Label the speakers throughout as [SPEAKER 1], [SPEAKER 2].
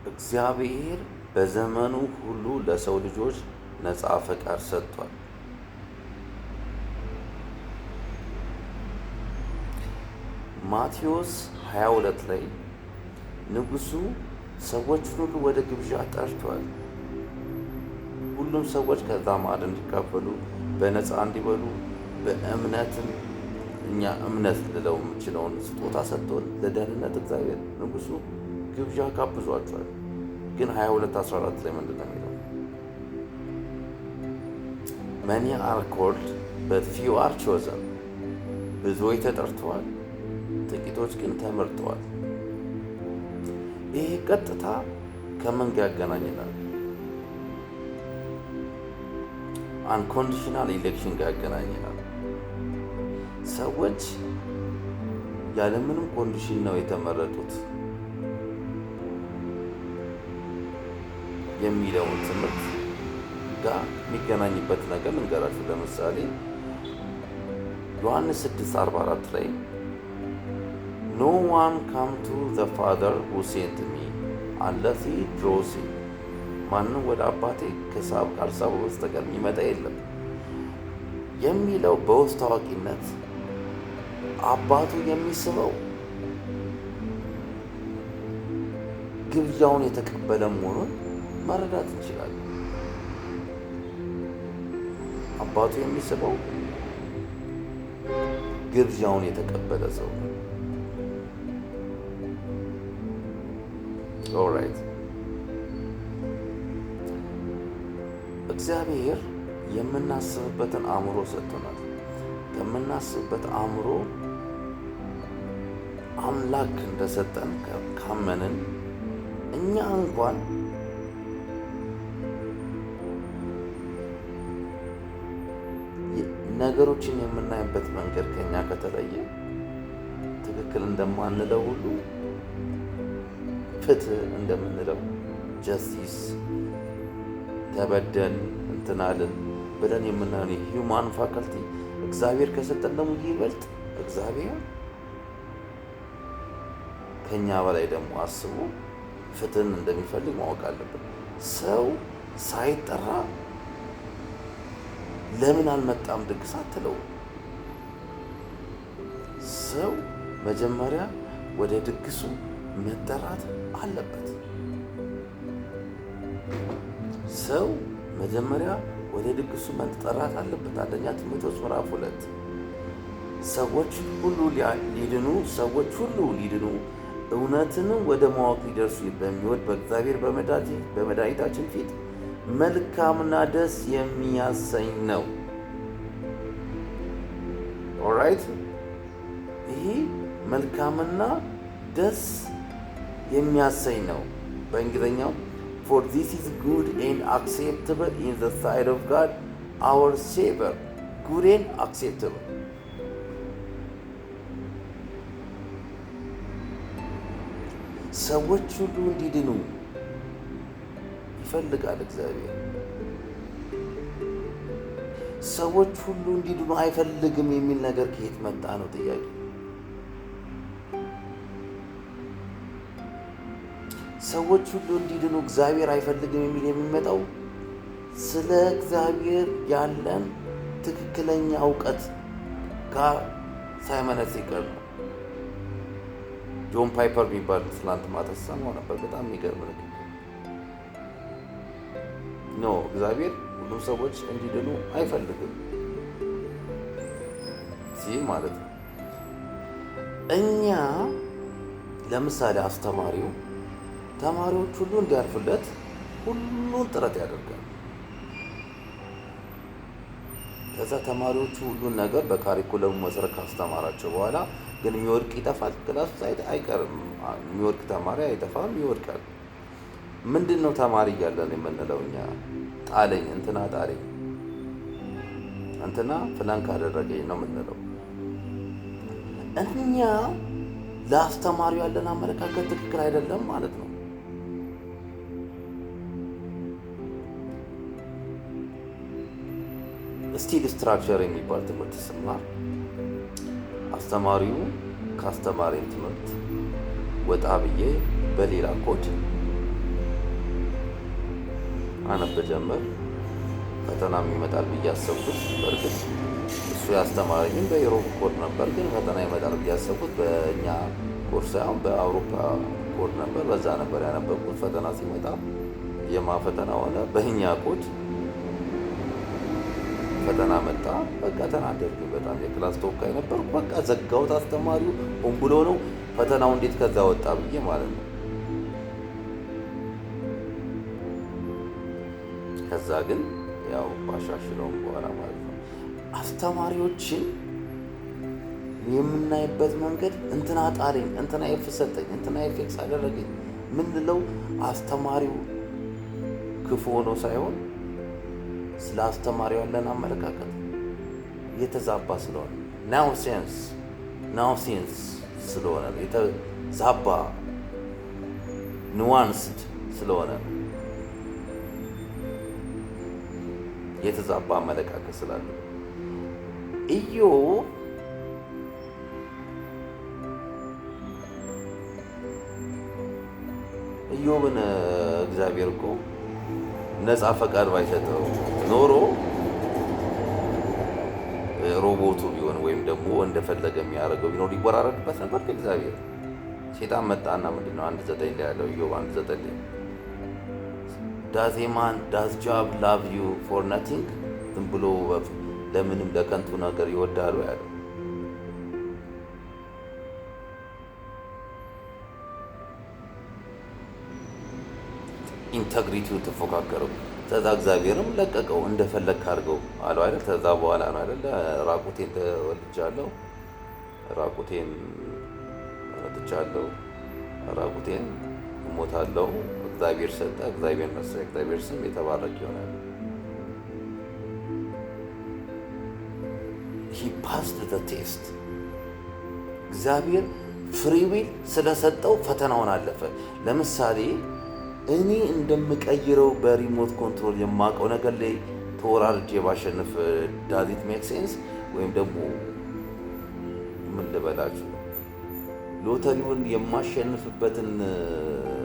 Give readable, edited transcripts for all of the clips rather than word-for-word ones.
[SPEAKER 1] እግዚአብሔር በዘመኑ ሁሉ ለሰው ልጆች ነፃ ፈቃድ ሰጥቷል። ማቴዎስ 22 ላይ ንጉሡ ሰዎችን ሁሉ ወደ ግብዣ ጠርቷል። ሁሉም ሰዎች ከዛ ማዕድ እንዲካፈሉ፣ በነፃ እንዲበሉ፣ በእምነትም እኛ እምነት ልለው የምችለውን ስጦታ ሰጥቶን ለደህንነት እግዚአብሔር ንጉሡ ግብዣ ጋብዟቸዋል። ግን 22:14 ላይ ምንድን ነው የሚለው? many are called but few are chosen። ብዙዎች ተጠርተዋል፣ ጥቂቶች ግን ተመርጠዋል። ይህ ቀጥታ ከምን ጋር ያገናኘናል? አንኮንዲሽናል ኢሌክሽን ጋር ያገናኘናል። ሰዎች ያለምንም ኮንዲሽን ነው የተመረጡት የሚለውን ትምህርት ጋር የሚገናኝበት ነገር ልንገራችሁ። ለምሳሌ ዮሐንስ 6:44 ላይ no one come to the Father who sent me unless he draws him። ማንም ወደ አባቴ ካልሳበው በስተቀር የሚመጣ የለም የሚለው በውስጥ ታዋቂነት አባቱ የሚስበው ግብዣውን የተቀበለ መሆኑን መረዳት እንችላለን። አባቱ የሚስበው ግብዣውን የተቀበለ ሰው ነው። ኦልራይት። እግዚአብሔር የምናስብበትን አእምሮ ሰጥቶናል። ከምናስብበት አእምሮ አምላክ እንደሰጠን ካመንን እኛ እንኳን ነገሮችን የምናይበት መንገድ ከኛ ከተለየ ትክክል እንደማንለው ሁሉ ፍትህ እንደምንለው ጀስቲስ ተበደን እንትናልን ብለን የምናየው ሂውማን ፋካልቲ እግዚአብሔር ከሰጠን ደግሞ ይበልጥ እግዚአብሔር ከኛ በላይ ደግሞ አስቦ ፍትህን እንደሚፈልግ ማወቅ አለብን። ሰው ሳይጠራ ለምን አልመጣም ድግስ አትለው። ሰው መጀመሪያ ወደ ድግሱ መጠራት አለበት። ሰው መጀመሪያ ወደ ድግሱ መጠራት አለበት። አንደኛ ጢሞቴዎስ ምዕራፍ 2 ሰዎች ሁሉ ሊድኑ እውነትንም ወደ ማወቅ ሊደርሱ በሚወድ በእግዚአብሔር በመድኃኒታችን ፊት መልካምና ደስ የሚያሰኝ ነው። ኦልራይት። ይህ መልካምና ደስ የሚያሰኝ ነው። በእንግሊዝኛው for this is good and acceptable in the sight of God our Savior። good and acceptable። ሰዎች ሁሉ እንዲድኑ ይፈልጋል እግዚአብሔር። ሰዎች ሁሉ እንዲድኑ አይፈልግም የሚል ነገር ከየት መጣ ነው ጥያቄ። ሰዎች ሁሉ እንዲድኑ እግዚአብሔር አይፈልግም የሚመጣው ስለ እግዚአብሔር ያለን ትክክለኛ እውቀት ጋር ሳይመነስ ሲቀር ነው። ጆን ፓይፐር የሚባል ትላንት ማታ ሰማሁ ነበር። በጣም የሚገርም ነገር ኖ እግዚአብሔር ሁሉም ሰዎች እንዲድኑ አይፈልግም ሲል ማለት ነው። እኛ ለምሳሌ አስተማሪው ተማሪዎች ሁሉ እንዲያርፉለት ሁሉን ጥረት ያደርጋል። ከዛ ተማሪዎቹ ሁሉን ነገር በካሪኩለሙ መሰረት ካስተማራቸው በኋላ ግን የሚወድቅ ይጠፋል። ክላስ አይቀርም። የሚወድቅ ተማሪ አይጠፋም፣ ይወድቃል። ምንድን ነው ተማሪ እያለን የምንለው እኛ? ጣለኝ፣ እንትና ጣለኝ፣ እንትና ፍላንክ አደረገኝ ነው የምንለው። እኛ ለአስተማሪው ያለን አመለካከት ትክክል አይደለም ማለት ነው። ስቲል ስትራክቸር የሚባል ትምህርት ስማር አስተማሪው ከአስተማሪን ትምህርት ወጣ ብዬ በሌላ ኮድ አነብ ጀመር። ፈተናም ይመጣል ብዬ አሰብኩት። በእርግጥ እሱ ያስተማረኝም በኢሮብ ኮድ ነበር፣ ግን ፈተና ይመጣል ብዬ አሰብኩት በእኛ ኮድ ሳይሆን በአውሮፓ ኮድ ነበር። በዛ ነበር ያነበብኩት። ፈተና ሲመጣ ፈተና ሆነ በእኛ ኮድ ፈተና መጣ። በቃ ተናደድኩኝ በጣም። የክላስ ተወካይ ነበርኩ። በቃ ዘጋሁት። አስተማሪው ሆን ብሎ ነው ፈተናው እንዴት ከዛ ወጣ ብዬ ማለት ነው። ከዛ ግን ያው ባሻሽለውም በኋላ ማለት ነው አስተማሪዎችን የምናይበት መንገድ እንትና ጣለኝ፣ እንትና ኤፍ ሰጠኝ፣ እንትና ኤፌክስ አደረገኝ ምንለው አስተማሪው ክፉ ሆኖ ሳይሆን ስለ አስተማሪው ያለን አመለካከት የተዛባ ስለሆነ ናውሴንስ ስለሆነ የተዛባ ኑዋንስድ ስለሆነ የተዛባ አመለካከት ስላለ ኢዮብን እግዚአብሔር እኮ ነፃ ፈቃድ ባይሰጠው ኖሮ ሮቦቱ ቢሆን ወይም ደግሞ እንደፈለገ የሚያደርገው ቢኖር ሊወራረድበት ነበር ከእግዚአብሔር። ሴጣን መጣና ምንድነው 1:9 ላይ ያለው ኢዮብ 1:9 ላይ ዳዝ ጆብ ላቭ ዩ ፎር ናቲንግ፣ ዝም ብሎ ለምንም ለከንቱ ነገር ይወዳሉ ያለው። ኢንተግሪቲው ተፎካከረው። ከዛ እግዚአብሔርም ለቀቀው፣ እንደፈለግ አድርገው አለው አይደል? ከዛ በኋላ ነው አይደል ራቁቴን ተወልጃለሁ፣ ራቁቴን ወጥቻለሁ፣ ራቁቴን እሞታለሁ። እግዚአብሔር ሰጠ፣ እግዚአብሔር ነሳ፣ እግዚአብሔር ስም የተባረከ ይሆናል። he passed the test። እግዚአብሔር ፍሪ ዊል ስለሰጠው ፈተናውን አለፈ። ለምሳሌ እኔ እንደምቀይረው በሪሞት ኮንትሮል የማውቀው ነገር ላይ ተወራርጄ ባሸንፍ ዳዚት ሜክ ሴንስ? ወይም ደግሞ ምን ልበላችሁ ሎተሪውን የማሸንፍበትን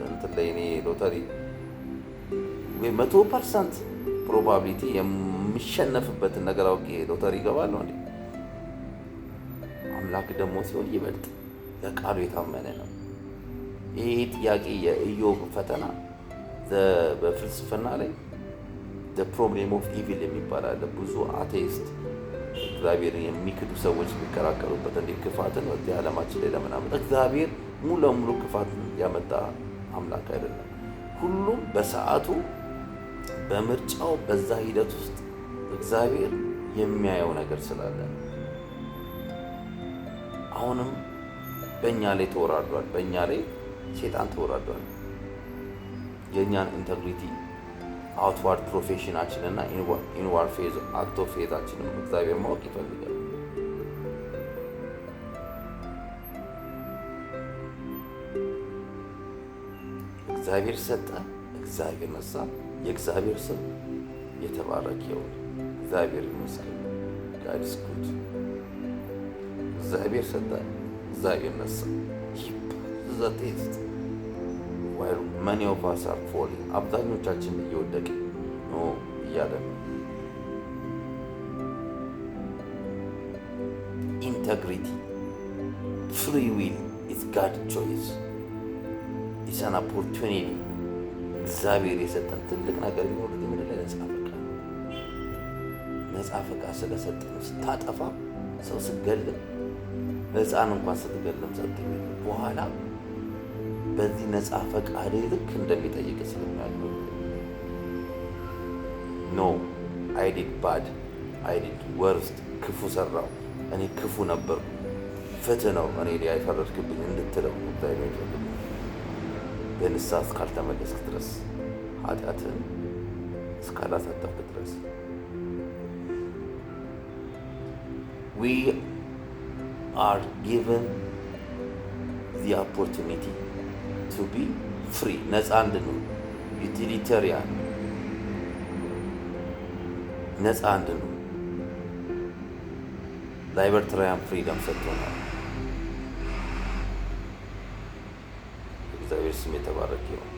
[SPEAKER 1] እንትን ላይ እኔ ሎተሪ ወይ 100% ፕሮባቢሊቲ የሚሸነፍበትን ነገር አውቄ ሎተሪ ይገባለሁ እንዴ? አምላክ ደግሞ ሲሆን ይበልጥ ለቃሉ የታመነ ነው። ይሄ ጥያቄ የኢዮብ ፈተና በፍልስፍና ላይ ፕሮብሌም ኦፍ ኢቪል የሚባል አለ። ብዙ አቴይስት እግዚአብሔርን የሚክዱ ሰዎች የሚከራከሩበት እንዴት ክፋትን ወደ ዓለማችን ላይ ለምን አመጣ? እግዚአብሔር ሙሉ ለሙሉ ክፋትን ያመጣ አምላክ አይደለም። ሁሉም በሰዓቱ በምርጫው በዛ ሂደት ውስጥ እግዚአብሔር የሚያየው ነገር ስላለ አሁንም በእኛ ላይ ተወራዷል። በእኛ ላይ ሴጣን ተወራዷል። የእኛን ኢንተግሪቲ አውትዋርድ ፕሮፌሽናችን እና ኢንዋርድ ፌዝ አክቶ ፌዛችንም እግዚአብሔር ማወቅ ይፈልጋል። እግዚአብሔር ሰጠ፣ እግዚአብሔር ነሳ። የእግዚአብሔር ስም የተባረከ ይሁን። እግዚአብሔር ይመስገን። ጋድ ኢዝ ጉድ። እግዚአብሔር ሰጠ፣ እግዚአብሔር ነሳ። ዘ ቴስት while many of us are falling። አብዛኞቻችን እየወደቅን ነው እያለ ኢንተግሪቲ ፍሪ ዊል ኢዝ ጋድ ቾይስ ኢዝ አን ኦፖርቹኒቲ። እግዚአብሔር የሰጠን ትልቅ ነገር ቢኖር ምን ላይ ነፃ ፈቃድ። ነፃ ፈቃድ ስለሰጠን ስታጠፋ ሰው ስገለም ሕፃን እንኳን ስትገለም ሰጥተኝ በኋላ በዚህ ነፃ ፈቃድ ልክ እንደሚጠይቅ ስለሚያውቅ ኖ አይ ዲድ ባድ አይ ዲድ ወርስት፣ ክፉ ሰራው፣ እኔ ክፉ ነበርኩ፣ ፍትህ ነው እኔ ላይ አይፈረድክብኝ እንድትለው እግዚአብሔር ይፈልግ። በንስሐ እስካልተመለስክ ድረስ ኃጢአትን እስካላሳጠፍክ ድረስ we are given the opportunity to be free። ነፃ እንድንሆን ዩቲሊታሪያን ነፃ እንድንሆን ላይበርታሪያን ፍሪደም ሰጥቶናል። እግዚአብሔር ስም የተባረከ ይሁን።